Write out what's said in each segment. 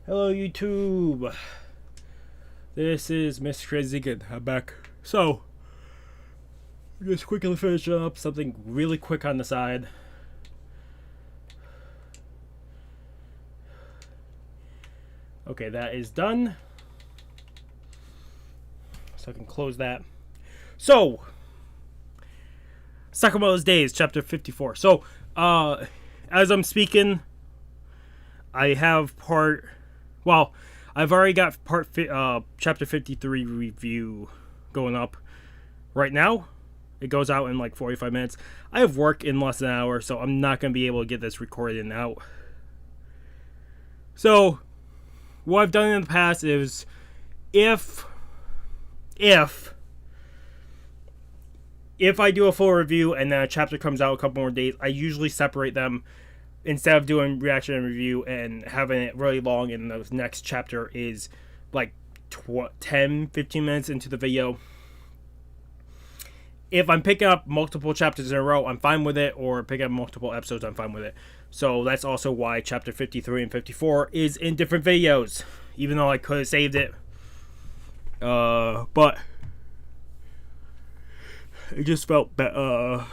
Hello YouTube, this is Mr. Crazy Good. I'm back. So, just quickly finish up something really quick on the side. Okay, that is done. So I can close that. So, Sakamoto's Days, chapter 54. So, as I'm speaking, I have I've already got chapter 53 review going up right now. It goes out in like 45 minutes. I have work in less than an hour, so I'm not going to be able to get this recorded and out. So, what I've done in the past is, if I do a full review and then a chapter comes out a couple more days, I usually separate them instead of doing reaction and review and having it really long, and the next chapter is like 10-15 minutes into the video. If I'm picking up multiple chapters in a row, I'm fine with it, or picking up multiple episodes, I'm fine with it. So that's also why chapter 53 and 54 is in different videos, even though I could have saved it. But it just felt better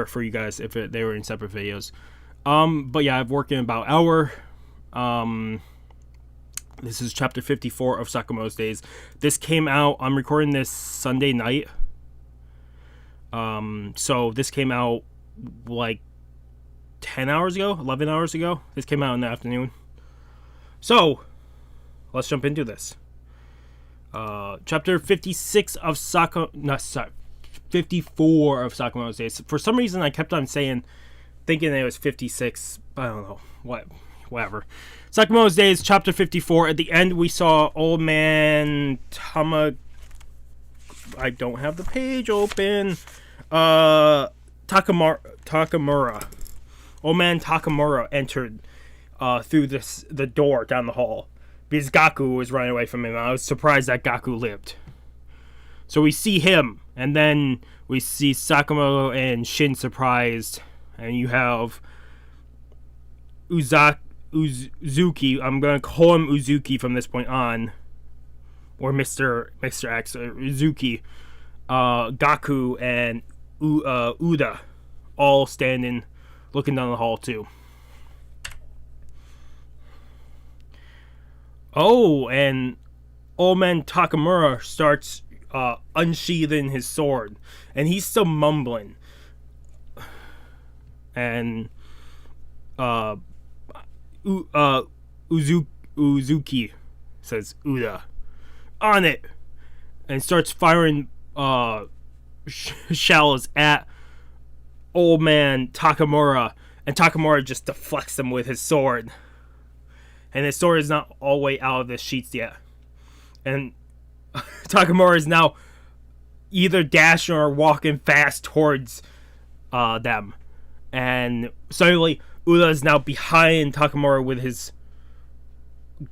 for you guys if they were in separate videos. But yeah, I've worked in about an hour. This is chapter 54 of Sakamoto's Days. This came out, I'm recording this Sunday night. So this came out like 10 hours ago, 11 hours ago. This came out in the afternoon. So, let's jump into this. Chapter 56 of 54 of Sakamoto's Days. For some reason, I kept on thinking it was 56. I don't know. Whatever. Sakamoto's Days, chapter 54. At the end, we saw old man I don't have the page open. Takamura. Old man Takamura entered through the door down the hall because Gaku was running away from him. I was surprised that Gaku lived. So we see him, and then we see Sakamoto and Shin surprised, and you have Uzuki. I'm gonna call him Uzuki from this point on, or Mr. X, Uzuki, Gaku, and Uda, all standing, looking down the hall too. Oh, and old man Takamura starts unsheathing his sword, and he's still mumbling. And Uzuki says, "Uda, on it," and starts firing shells at old man Takamura, and Takamura just deflects them with his sword, and his sword is not all the way out of the sheaths yet, and Takamura is now either dashing or walking fast towards them, and suddenly Uda is now behind Takamura with his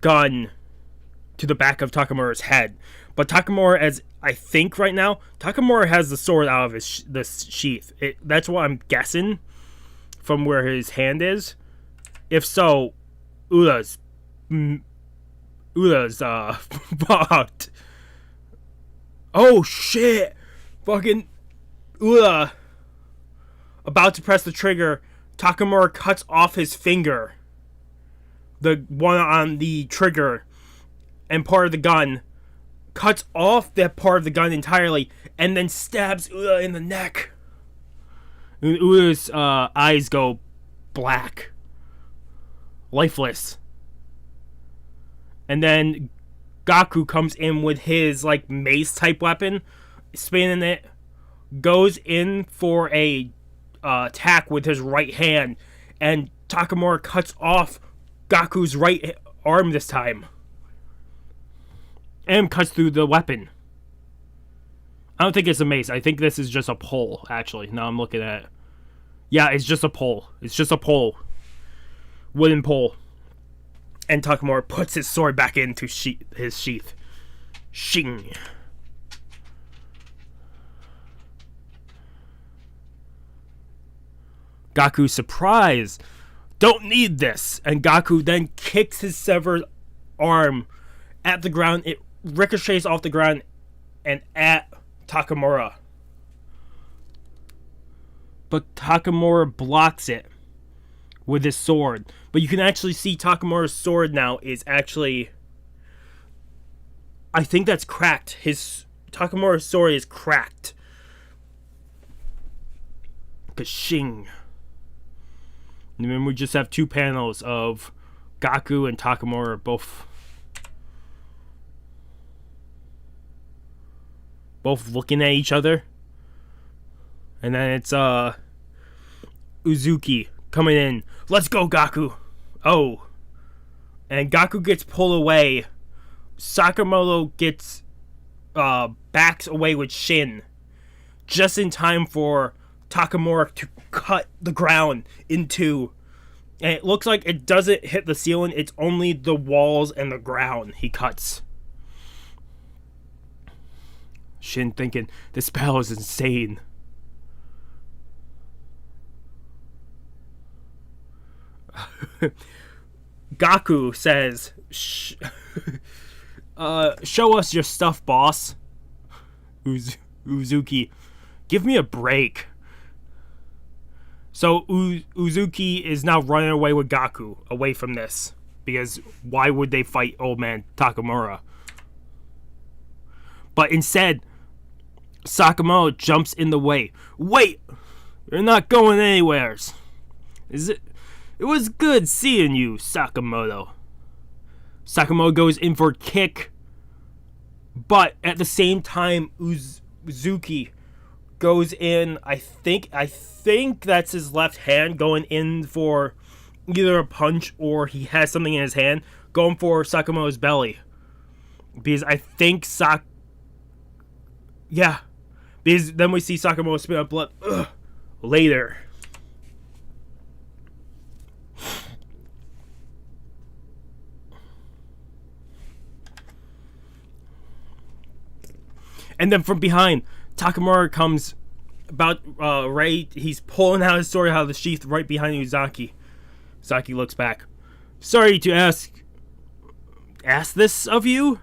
gun to the back of Takamura's head. But Takamura, as I think right now, Takamura has the sword out of the sheath. That's what I'm guessing from where his hand is. If so, Uda's fucked. Oh shit! Fucking Uda about to press the trigger. Takamura cuts off his finger, the one on the trigger, and part of the gun. Cuts off that part of the gun entirely, and then stabs Uda in the neck. And Uda's eyes go black, lifeless. And then Gaku comes in with his like mace type weapon, spinning it, goes in for a attack with his right hand, and Takamura cuts off Gaku's right arm this time. And cuts through the weapon. I don't think it's a mace. I think this is just a pole, actually. Now I'm looking at it. Yeah, it's just a pole. It's just a pole. Wooden pole. And Takamura puts his sword back into his sheath. Shing. Gaku, surprise! Don't need this! And Gaku then kicks his severed arm at the ground. It ricochets off the ground and at Takamura. But Takamura blocks it with his sword. But you can actually see Takamura's sword now is actually... I think that's cracked. Takamura's sword is cracked. Kashing. And then we just have 2 panels of Gaku and Takamura both looking at each other. And then it's Uzuki coming in. Let's go, Gaku. Oh. And Gaku gets pulled away. Sakamoto gets backs away with Shin. Just in time for Takamura to cut the ground in 2. And it looks like it doesn't hit the ceiling. It's only the walls and the ground he cuts. Shin thinking, this battle is insane. Gaku says, show us your stuff, boss. Uzuki, give me a break. So Uzuki is now running away with Gaku, away from this. Because why would they fight old man Takamura? But instead, Sakamoto jumps in the way. Wait! You're not going anywhere. It was good seeing you, Sakamoto. Sakamoto goes in for a kick. But at the same time, Uzuki goes in, I think that's his left hand, going in for either a punch or he has something in his hand, going for Sakamoto's belly. Because I think because then we see Sakamoto spit out blood later. And then from behind, Takamura comes about right. He's pulling out his sword out of the sheath right behind Uzaki. Uzaki looks back. Sorry to ask this of you,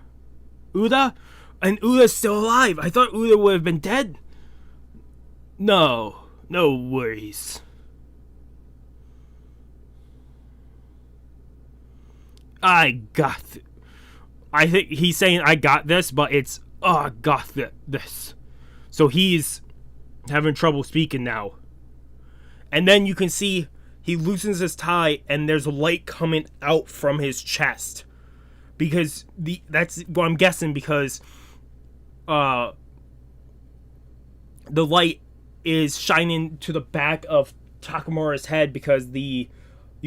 Uda? And Uda's still alive. I thought Uda would have been dead. No worries. I think he's saying I got this, but it's I got this. So he's having trouble speaking now. And then you can see he loosens his tie and there's light coming out from his chest. Because that's what I'm guessing, because the light is shining to the back of Takamura's head, because you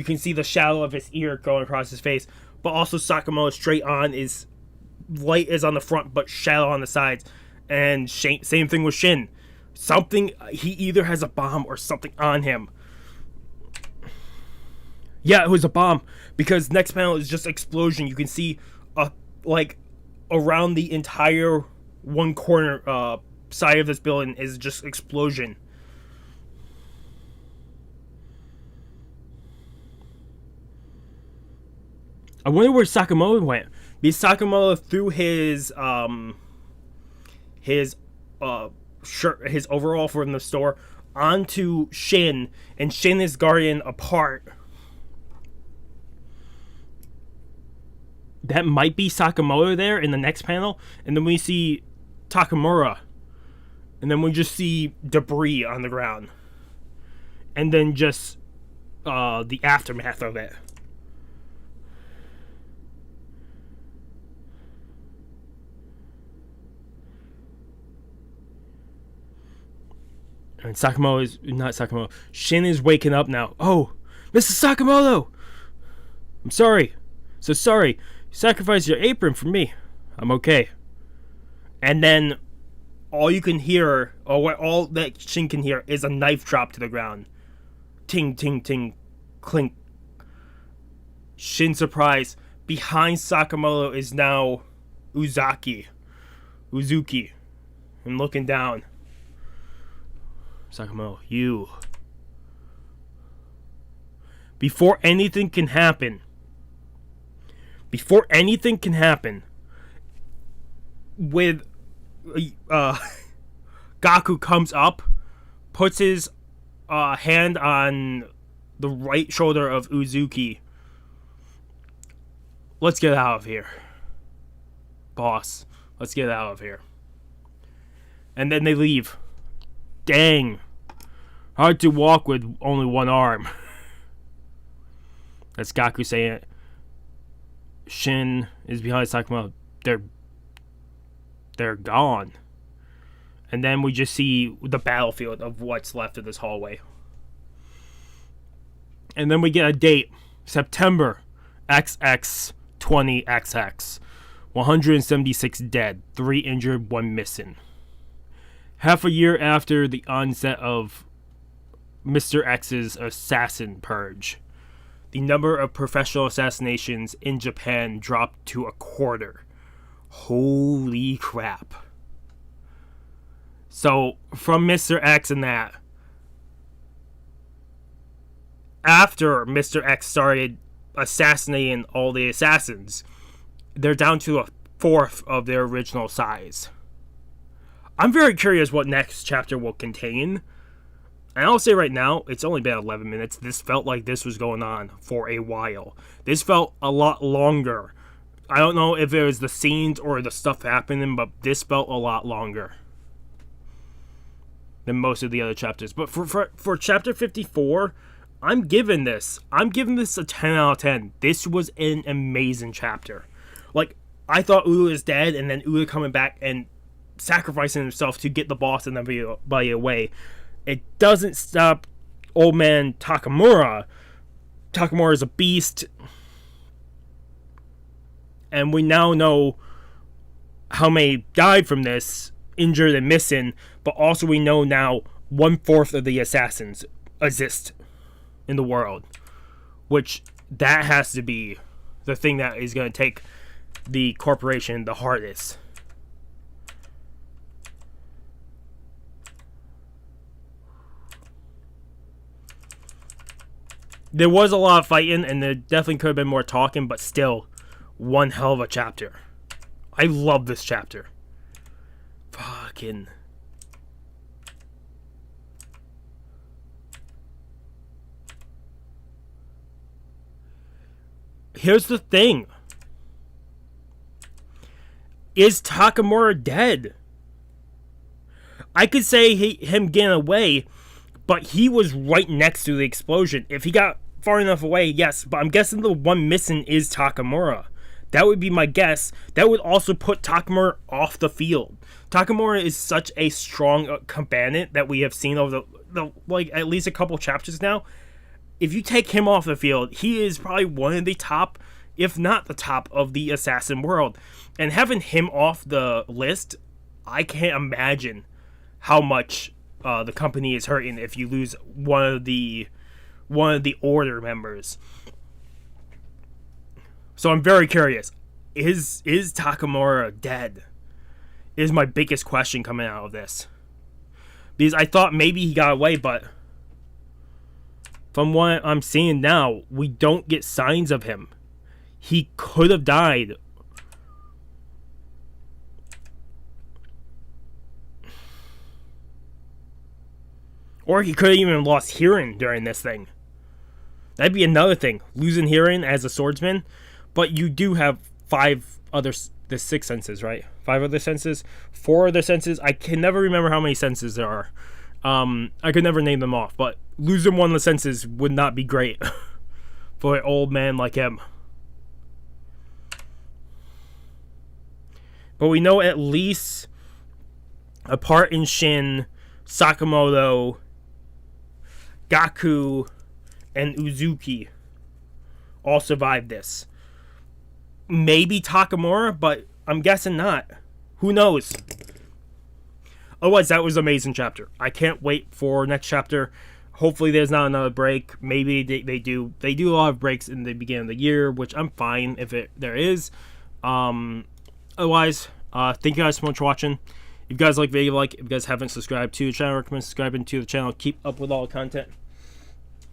can see the shadow of his ear going across his face. But also Sakamoto straight on is light is on the front but shadow on the sides. And same thing with Shin. He either has a bomb or something on him. Yeah, it was a bomb, because next panel is just explosion. You can see around the entire one corner side of this building is just explosion. I wonder where Sakamoto went. Because Sakamoto threw his shirt, his overall from the store, onto Shin, and Shin is guarding apart. That might be Sakamoto there in the next panel, and then we see Takamura, and then we just see debris on the ground, and then just the aftermath of it. And Shin is waking up now. Oh, Mr. Sakamoto! I'm sorry. So sorry. You sacrificed your apron for me. I'm okay. And then all you can hear, or all that Shin can hear, is a knife drop to the ground. Ting, ting, ting, clink. Shin surprised. Behind Sakamoto is now Uzuki. And looking down. Sakamoto, you. before anything can happen, with Gaku comes up, puts his hand on the right shoulder of Uzuki. Let's get out of here, boss. Let's get out of here. And then they leave. Dang. Hard to walk with only one arm. That's Gaku saying it. Shin is behind Sakamoto. They're gone. And then we just see the battlefield of what's left of this hallway. And then we get a date. September XX 20XX. 176 dead. 3 injured, 1 missing. Half a year after the onset of Mr. X's assassin purge, the number of professional assassinations in Japan dropped to a quarter. Holy crap. So, from Mr. X and that, after Mr. X started assassinating all the assassins, they're down to a fourth of their original size. I'm very curious what next chapter will contain. And I'll say right now, it's only been 11 minutes. This felt like this was going on for a while. This felt a lot longer. I don't know if it was the scenes or the stuff happening, but this felt a lot longer than most of the other chapters. But for chapter 54, I'm giving this a 10 out of 10. This was an amazing chapter. Like, I thought Ura is dead, and then Ura coming back and sacrificing himself to get the boss and everybody away. It doesn't stop old man Takamura. Takamura is a beast. And we now know how many died from this, injured and missing, but also we know now 1/4 of the assassins exist in the world. Which, that has to be the thing that is going to take the corporation the hardest. There was a lot of fighting, and there definitely could have been more talking, but still, one hell of a chapter. I love this chapter. Fucking. Here's the thing. Is Takamura dead? I could say him getting away, but he was right next to the explosion. If he got far enough away, yes. But I'm guessing the one missing is Takamura. That would be my guess. That would also put Takamura off the field. Takamura is such a strong combatant that we have seen over the like at least a couple chapters now. If you take him off the field, he is probably one of the top, if not the top, of the assassin world. And having him off the list, I can't imagine how much the company is hurting if you lose one of the order members. So I'm very curious. Is Takamura dead? Is my biggest question coming out of this. Because I thought maybe he got away, but from what I'm seeing now, we don't get signs of him. He could have died. Or he could have even lost hearing during this thing. That'd be another thing. Losing hearing as a swordsman. But you do have the 6 senses, right? 5 other senses? 4 other senses? I can never remember how many senses there are. I could never name them off. But losing one of the senses would not be great for an old man like him. But we know at least, apart in Shin, Sakamoto, Gaku, and Uzuki all survived this. Maybe Takamura, but I'm guessing not. Who knows? Otherwise, that was an amazing chapter. I can't wait for next chapter. Hopefully there's not another break. Maybe they do. They do a lot of breaks in the beginning of the year, which I'm fine if there is. Otherwise, thank you guys so much for watching. If you guys like the video, if you guys haven't subscribed to the channel, I recommend subscribing to the channel. Keep up with all the content.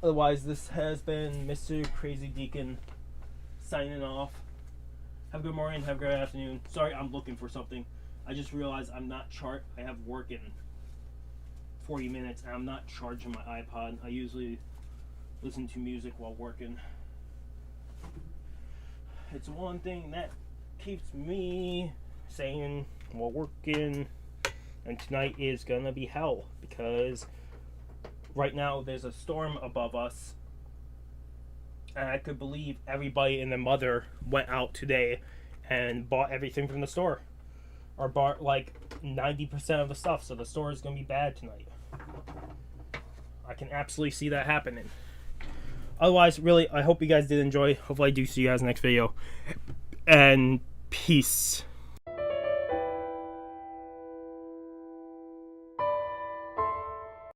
Otherwise, this has been Mr. Crazy Deacon signing off. Have a good morning, have a good afternoon. Sorry, I'm looking for something. I just realized I'm not I have work in 40 minutes, and I'm not charging my iPod. I usually listen to music while working. It's one thing that keeps me sane while working. And tonight is gonna be hell, because right now there's a storm above us. And I could believe everybody and their mother went out today and bought everything from the store. Or bought like 90% of the stuff, so the store is gonna be bad tonight. I can absolutely see that happening. Otherwise, really, I hope you guys did enjoy. Hopefully I do see you guys next video. And peace.